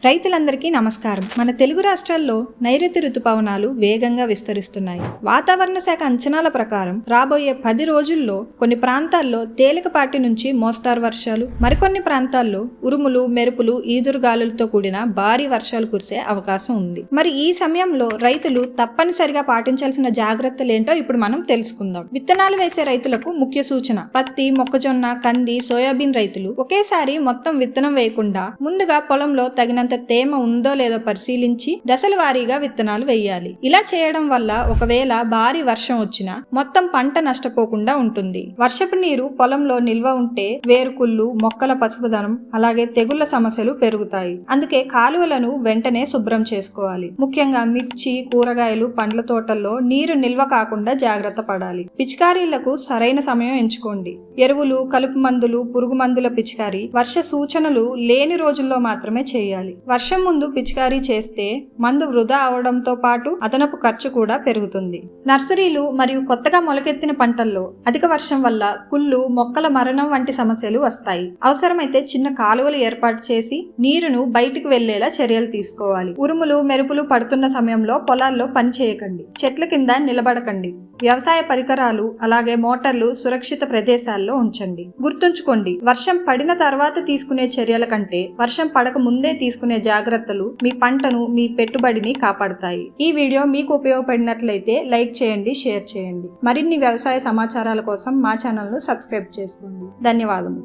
రైతులందరికీ నమస్కారం. మన తెలుగు రాష్ట్రాల్లో నైరుతి రుతుపవనాలు వేగంగా విస్తరిస్తున్నాయి. వాతావరణ శాఖ అంచనాల ప్రకారం రాబోయే 10 రోజుల్లో కొన్ని ప్రాంతాల్లో తేలికపాటి నుంచి మోస్తారు వర్షాలు, మరికొన్ని ప్రాంతాల్లో ఉరుములు, మెరుపులు, ఈదురుగాలులతో కూడిన భారీ వర్షాలు కురిసే అవకాశం ఉంది. మరి ఈ సమయంలో రైతులు తప్పనిసరిగా పాటించాల్సిన జాగ్రత్తలేంటో ఇప్పుడు మనం తెలుసుకుందాం. విత్తనాలు వేసే రైతులకు ముఖ్య సూచన: పత్తి, మొక్కజొన్న, కంది, సోయాబీన్ రైతులు ఒకేసారి మొత్తం విత్తనం వేయకుండా ముందుగా పొలంలో తగినంత తేమ ఉందో లేదో పరిశీలించి దశల వారీగా విత్తనాలు వేయాలి. ఇలా చేయడం వల్ల ఒకవేళ భారీ వర్షం వచ్చినా మొత్తం పంట నష్టపోకుండా ఉంటుంది. వర్షపు నీరు పొలంలో నిల్వ ఉంటే వేరుకుళ్ళు, మొక్కల పసుపుదనం, అలాగే తెగుళ్ల సమస్యలు పెరుగుతాయి. అందుకే కాలువలను వెంటనే శుభ్రం చేసుకోవాలి. ముఖ్యంగా మిర్చి, కూరగాయలు, పండ్ల తోటల్లో నీరు నిల్వ కాకుండా జాగ్రత్త పడాలి. పిచికారీలకు సరైన సమయం ఎంచుకోండి. ఎరువులు, కలుపు మందులు, పురుగు మందుల పిచికారీ వర్ష సూచనలు లేని రోజుల్లో మాత్రమే చేయాలి. వర్షం ముందు పిచికారీ చేస్తే మందు వృధా అవడంతో పాటు అదనపు ఖర్చు కూడా పెరుగుతుంది. నర్సరీలు మరియు కొత్తగా మొలకెత్తిన పంటల్లో అధిక వర్షం వల్ల కుళ్ళు, మొక్కల మరణం వంటి సమస్యలు వస్తాయి. అవసరమైతే చిన్న కాలువలు ఏర్పాటు చేసి నీరును బయటికి వెళ్లేలా చర్యలు తీసుకోవాలి. ఉరుములు, మెరుపులు పడుతున్న సమయంలో పొలాల్లో పని చేయకండి. చెట్ల కింద నిలబడకండి. వ్యవసాయ పరికరాలు అలాగే మోటార్లు సురక్షిత ప్రదేశాల్లో ఉంచండి. గుర్తుంచుకోండి, వర్షం పడిన తర్వాత తీసుకునే చర్యల కంటే వర్షం పడక ముందే తీసుకునే జాగ్రత్తలు మీ పంటను, మీ పెట్టుబడిని కాపాడుతాయి. ఈ వీడియో మీకు ఉపయోగపడినట్లయితే లైక్ చేయండి, షేర్ చేయండి. మరిన్ని వ్యవసాయ సమాచారాల కోసం మా ఛానల్ను సబ్స్క్రైబ్ చేసుకోండి. ధన్యవాదములు.